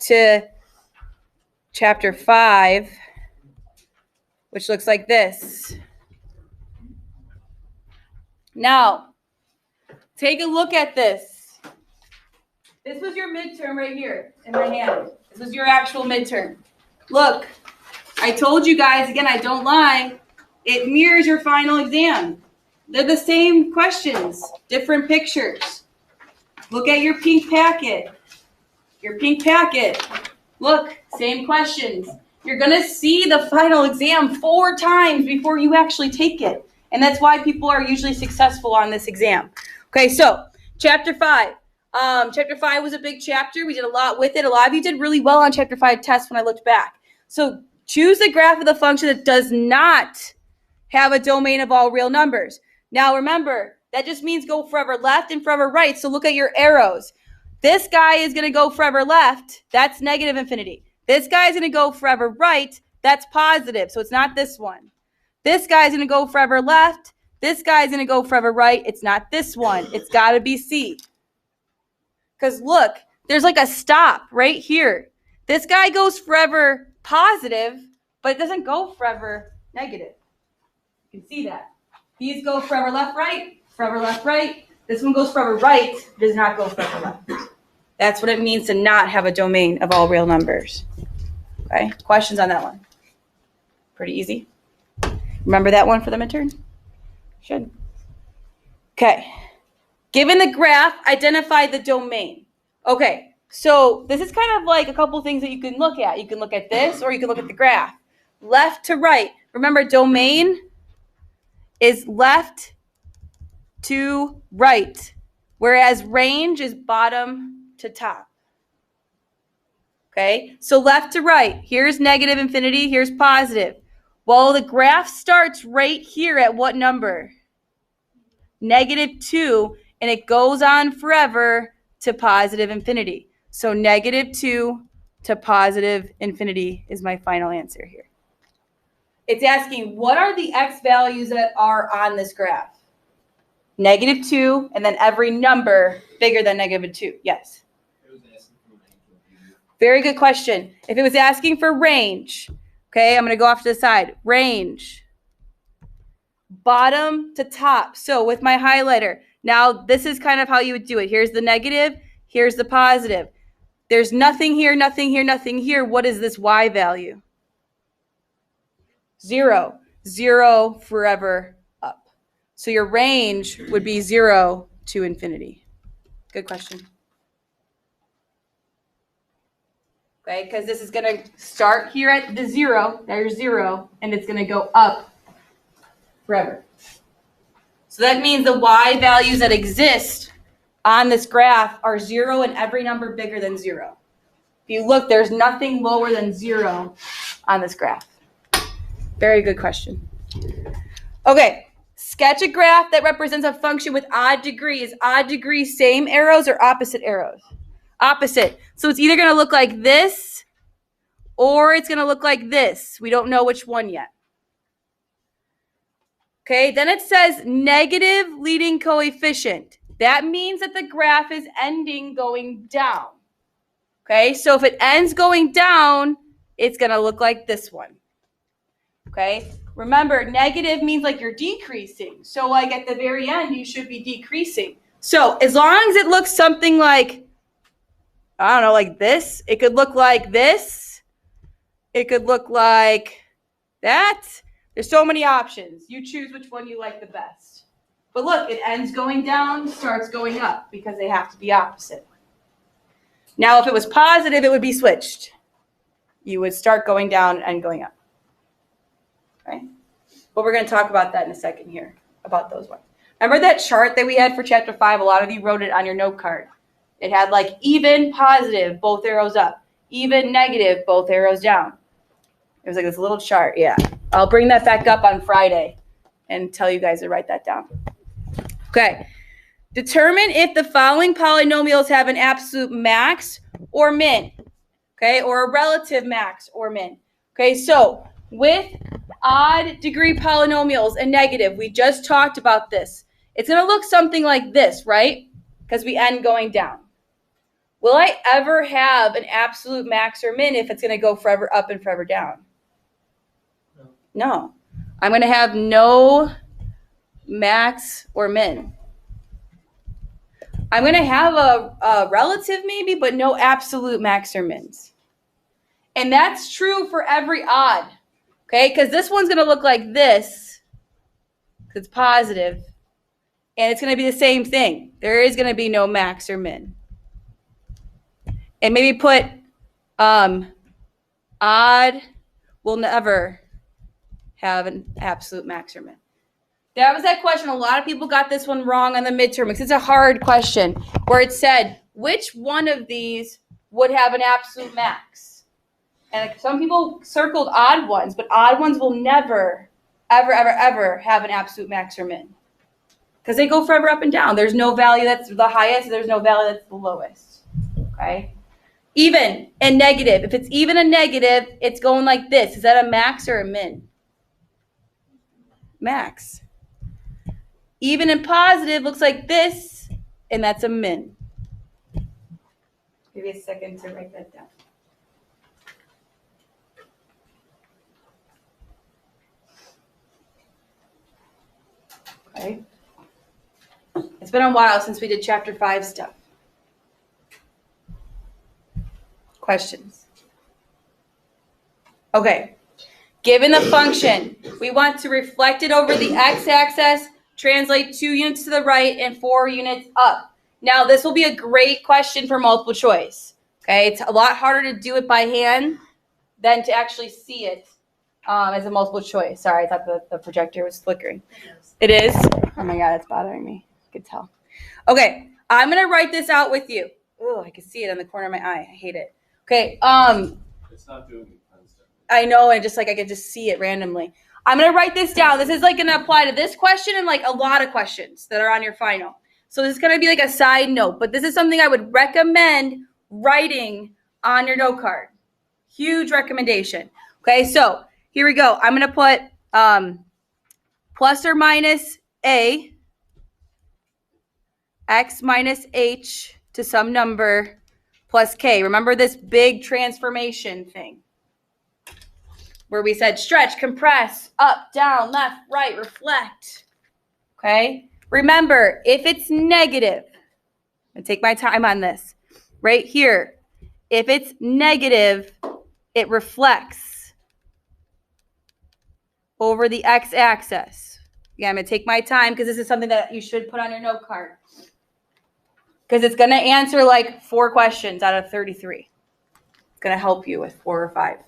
to chapter 5, which looks like this. Now, take a look at this. This was your midterm right here in my hand. This was your actual midterm. Look, I told you guys, again, I don't lie, it mirrors your final exam. They're the same questions, different pictures. Look at your pink packet. Your pink packet. Look, same questions. You're going to see the final exam 4 times before you actually take it. And that's why people are usually successful on this exam. Okay, so chapter 5. Chapter 5 was a big chapter. We did a lot with it. A lot of you did really well on chapter 5 test when I looked back. So choose the graph of the function that does not have a domain of all real numbers. Now remember, that just means go forever left and forever right. So look at your arrows. This guy is going to go forever left. That's negative infinity. This guy is going to go forever right. That's positive. So it's not this one. This guy is going to go forever left. This guy is going to go forever right. It's not this one. It's got to be C. Because look, there's like a stop right here. This guy goes forever positive, but it doesn't go forever negative. You can see that. These go forever left, right, forever left, right. This one goes forever right, does not go forever left. That's what it means to not have a domain of all real numbers. Okay, questions on that one? Pretty easy. Remember that one for the midterm? Should. Okay. Given the graph, identify the domain. Okay, so this is kind of like a couple things that you can look at. You can look at this or you can look at the graph. Left to right. Remember, domain is left to right, whereas range is bottom to top. Okay, so left to right. Here's negative infinity, here's positive. Well, the graph starts right here at what number? -2, and it goes on forever to positive infinity. So -2 to positive infinity is my final answer here. It's asking, what are the x values that are on this graph? -2, and then every number bigger than -2. Yes. Very good question. If it was asking for range, okay, I'm going to go off to the side. Range. Bottom to top. So with my highlighter, now this is kind of how you would do it. Here's the negative. Here's the positive. There's nothing here, nothing here, nothing here. What is this y value? 0. 0 forever up. So your range would be 0 to infinity. Good question. Okay, because this is going to start here at the 0. There's 0, and it's going to go up forever. So that means the y values that exist on this graph are 0 and every number bigger than 0. If you look, there's nothing lower than 0 on this graph. Very good question. Okay, sketch a graph that represents a function with odd degree. Is odd degree same arrows or opposite arrows? Opposite. So it's either going to look like this or it's going to look like this. We don't know which one yet. Okay, then it says negative leading coefficient. That means that the graph is ending going down. Okay, so if it ends going down, it's going to look like this one. Okay, remember, negative means like you're decreasing. So like at the very end, you should be decreasing. So as long as it looks something like, I don't know, like this. It could look like this. It could look like that. There's so many options. You choose which one you like the best. But look, it ends going down, starts going up because they have to be opposite. Now, if it was positive, it would be switched. You would start going down and going up. Okay? But we're going to talk about that in a second here, about those ones. Remember that chart that we had for chapter 5? A lot of you wrote it on your note card. It had like even positive, both arrows up. Even negative, both arrows down. It was like this little chart, yeah. I'll bring that back up on Friday and tell you guys to write that down. Okay. Determine if the following polynomials have an absolute max or min. Okay, or a relative max or min. Okay, so with odd degree polynomials and negative, we just talked about this. It's going to look something like this, right? Because we end going down. Will I ever have an absolute max or min if it's going to go forever up and forever down? No. I'm going to have no max or min. I'm going to have a relative maybe, but no absolute max or mins. And that's true for every odd, okay? Because this one's going to look like this, because it's positive, and it's going to be the same thing. There is going to be no max or min. And maybe put odd will never have an absolute max or min. That was that question. A lot of people got this one wrong on the midterm because it's a hard question where it said, which one of these would have an absolute max? And some people circled odd ones, but odd ones will never, ever, ever, ever have an absolute max or min because they go forever up and down. There's no value that's the highest. There's no value that's the lowest. Okay? Even and negative. If it's even a negative, it's going like this. Is that a max or a min? Max. Even and positive looks like this, and that's a min. Give me a second to write that down. Okay. It's been a while since we did chapter 5 stuff. Questions? Okay. Given the function, we want to reflect it over the x-axis, translate 2 units to the right and 4 units up. Now, this will be a great question for multiple choice. Okay, it's a lot harder to do it by hand than to actually see it as a multiple choice. Sorry, I thought the projector was flickering. It is? Oh my God, it's bothering me. I could tell. Okay, I'm going to write this out with you. Oh, I can see it on the corner of my eye. I hate it. Okay, It's not doing it constantly. I know, and just like I could just see it randomly. I'm going to write this down. This is like going to apply to this question and like a lot of questions that are on your final. So this is going to be like a side note, but this is something I would recommend writing on your note card. Huge recommendation. Okay, so here we go. I'm going to put plus or minus a, x minus h to some number plus k. Remember this big transformation thing where we said stretch, compress, up, down, left, right, reflect. Okay? Remember, if it's negative, I take my time on this. Right here, if it's negative, it reflects over the x-axis. Again, I'm going to take my time because this is something that you should put on your note card. Because it's going to answer like 4 questions out of 33. It's going to help you with 4 or 5.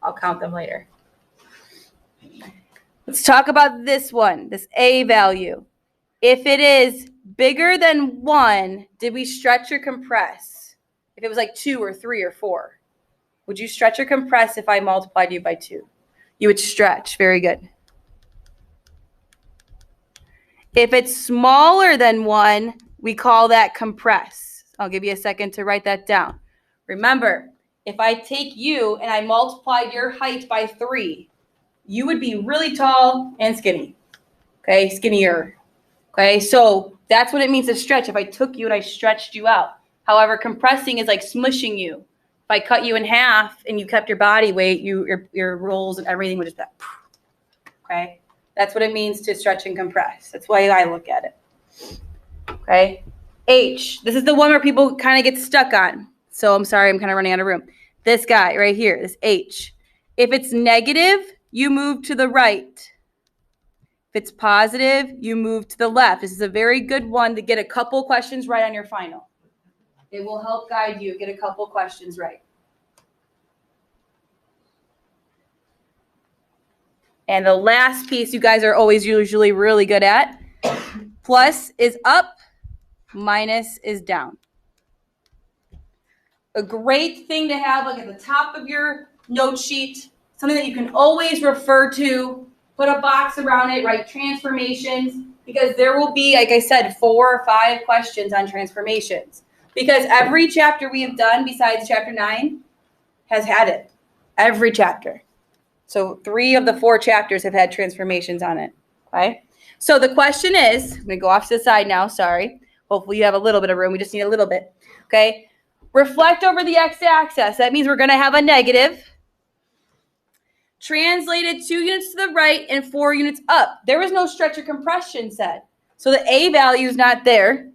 I'll count them later. Let's talk about this one, this a value. If it is bigger than 1, did we stretch or compress? If it was like 2 or 3 or 4, would you stretch or compress if I multiplied you by 2? You would stretch. Very good. If it's smaller than 1, we call that compress. I'll give you a second to write that down. Remember, if I take you and I multiplied your height by 3, you would be really tall and skinny. Okay, skinnier. Okay, so that's what it means to stretch. If I took you and I stretched you out. However, compressing is like smushing you. If I cut you in half and you kept your body weight, your rolls and everything would just be like, okay? That's what it means to stretch and compress. That's why I look at it. Okay? H. This is the one where people kind of get stuck on. So I'm sorry, I'm kind of running out of room. This guy right here, this H. If it's negative, you move to the right. If it's positive, you move to the left. This is a very good one to get a couple questions right on your final. It will help guide you get a couple questions right. And the last piece you guys are always usually really good at. Plus is up, minus is down. A great thing to have like at the top of your note sheet, something that you can always refer to, put a box around it, write transformations, because there will be, like I said, 4 or 5 questions on transformations. Because every chapter we have done besides chapter 9 has had it. Every chapter. So 3 of the 4 chapters have had transformations on it. Okay? So the question is, I'm going to go off to the side now, sorry. Hopefully you have a little bit of room. We just need a little bit. Okay? Reflect over the x-axis. That means we're going to have a negative. Translated 2 units to the right and 4 units up. There was no stretch or compression said. So the a value is not there.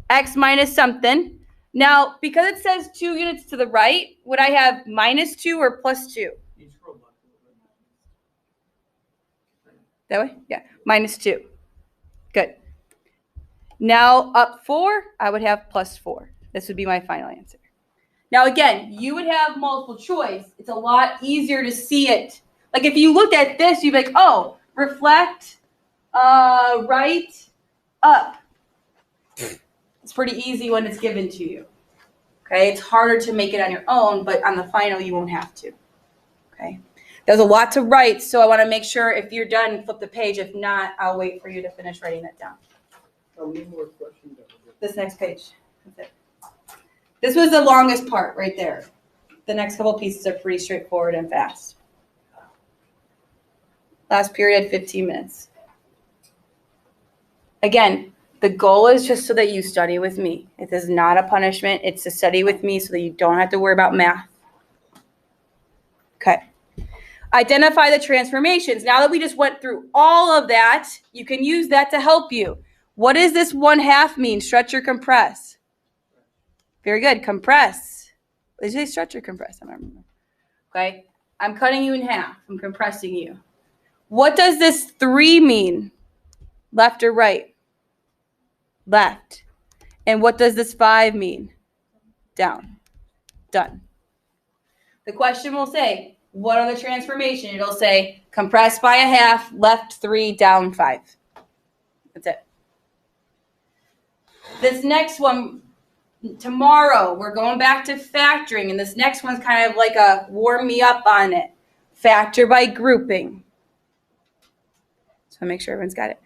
X minus something. Now, because it says 2 units to the right, would I have -2 or +2? That way? Yeah, -2. Good. Now, up 4, I would have +4. This would be my final answer. Now, again, you would have multiple choice. It's a lot easier to see it. Like, if you looked at this, you'd be like, oh, reflect, right, up. It's pretty easy when it's given to you. Okay? It's harder to make it on your own, but on the final, you won't have to. Okay? There's a lot to write, so I want to make sure if you're done, flip the page. If not, I'll wait for you to finish writing that down. How many more questions? This next page. That's it. This was the longest part right there. The next couple pieces are pretty straightforward and fast. Last period, 15 minutes. Again, the goal is just so that you study with me. It is not a punishment. It's to study with me so that you don't have to worry about math. Okay. Identify the transformations. Now that we just went through all of that, you can use that to help you. What does this 1/2 mean? Stretch or compress? Very good. Compress. Did you say stretch or compress? I don't remember. Okay. I'm cutting you in half. I'm compressing you. What does this 3 mean? Left or right? Left. And what does this 5 mean? Down. Done. The question will say, what are the transformation? It'll say compress by 1/2, left 3, down 5. That's it. This next one, tomorrow, we're going back to factoring, and this next one's kind of like a warm me up on it. Factor by grouping. So make sure everyone's got it.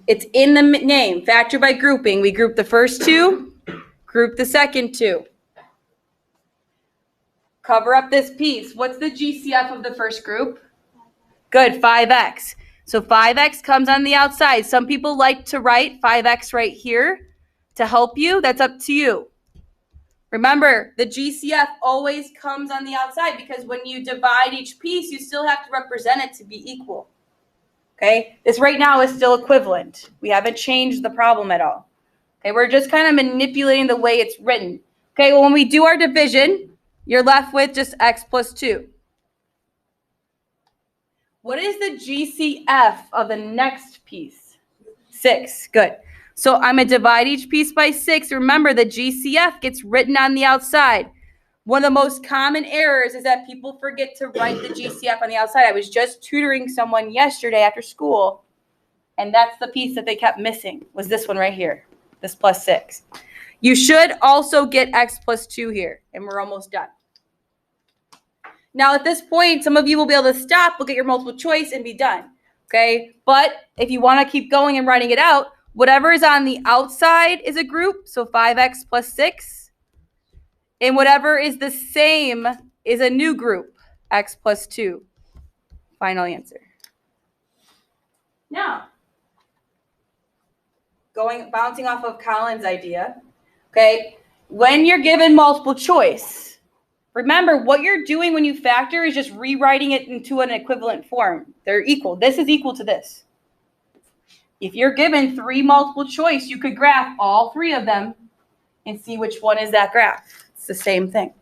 It's in the name, factor by grouping. We group the first 2, group the second 2. Cover up this piece. What's the GCF of the first group? Good, 5x. So 5x comes on the outside. Some people like to write 5x right here to help you. That's up to you. Remember, the GCF always comes on the outside because when you divide each piece, you still have to represent it to be equal. Okay? This right now is still equivalent. We haven't changed the problem at all. Okay? We're just kind of manipulating the way it's written. Okay? Well, when we do our division, you're left with just x plus 2. What is the GCF of the next piece? 6. Good. So I'm going to divide each piece by 6. Remember, the GCF gets written on the outside. One of the most common errors is that people forget to write the GCF on the outside. I was just tutoring someone yesterday after school, and that's the piece that they kept missing, was this one right here, this plus 6. You should also get x plus 2 here, and we're almost done. Now, at this point, some of you will be able to stop, look at your multiple choice, and be done, okay? But if you want to keep going and writing it out, whatever is on the outside is a group, so 5x plus 6. And whatever is the same is a new group, x plus 2. Final answer. Now, bouncing off of Colin's idea, okay? When you're given multiple choice, remember, what you're doing when you factor is just rewriting it into an equivalent form. They're equal. This is equal to this. If you're given 3 multiple choice, you could graph all 3 of them and see which one is that graph. It's the same thing.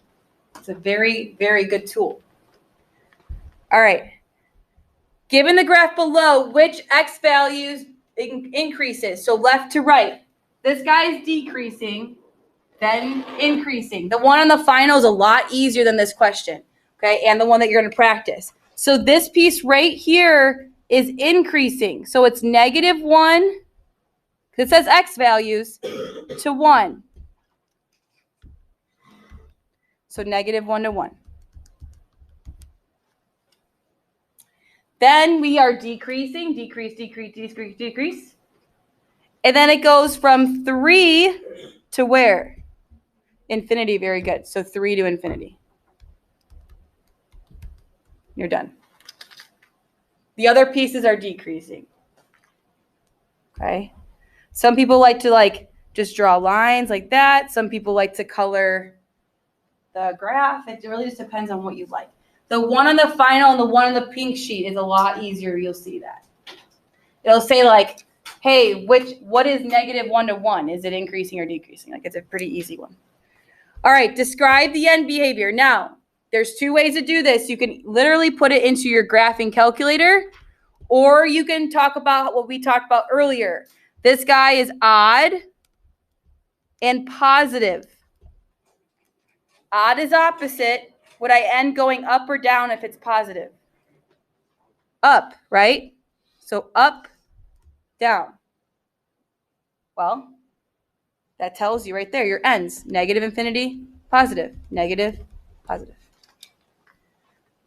It's a very, very good tool. All right. Given the graph below, which x values increases? So left to right. This guy is decreasing, then increasing. The one on the final is a lot easier than this question, okay, and the one that you're going to practice. So this piece right here is increasing. So it's -1, because it says x values, to 1. So -1 to 1. Then we are decreasing, decrease. And then it goes from 3 to where? Infinity, very good. So 3 to infinity. You're done. The other pieces are decreasing. Okay? Some people like to just draw lines like that. Some people like to color the graph. It really just depends on what you like. The one on the final and the one on the pink sheet is a lot easier. You'll see that. It'll say like, hey, what is -1 to 1? Is it increasing or decreasing? Like, it's a pretty easy one. All right, describe the end behavior. Now, there's two ways to do this. You can literally put it into your graphing calculator, or you can talk about what we talked about earlier. This guy is odd and positive. Odd is opposite. Would I end going up or down if it's positive? Up, right? So up, down. Well, that tells you right there your ends. Negative infinity, positive. Negative, positive.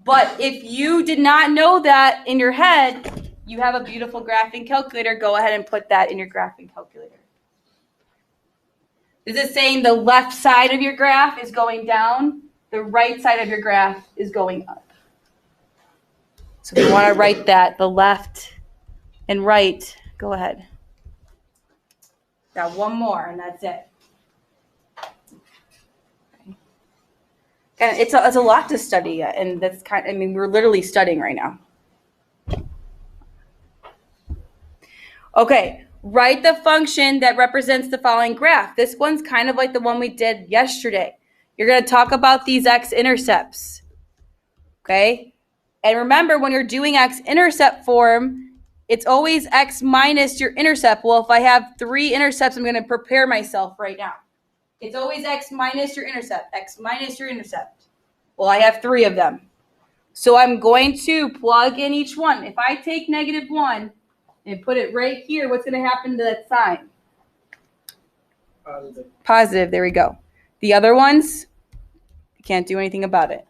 But if you did not know that in your head, you have a beautiful graphing calculator. Go ahead and put that in your graphing calculator. This is saying the left side of your graph is going down. The right side of your graph is going up. So if you want to write that, the left and right, go ahead. Got one more, and that's it. Okay. And it's a lot to study, and that's we're literally studying right now. Okay, write the function that represents the following graph. This one's kind of like the one we did yesterday. You're going to talk about these x-intercepts, okay? And remember, when you're doing x-intercept form, it's always x minus your intercept. Well, if I have 3 intercepts, I'm going to prepare myself right now. It's always x minus your intercept, x minus your intercept. Well, I have 3 of them. So I'm going to plug in each one. If I take -1 and put it right here, what's going to happen to that sign? Positive. Positive, there we go. The other ones, you can't do anything about it.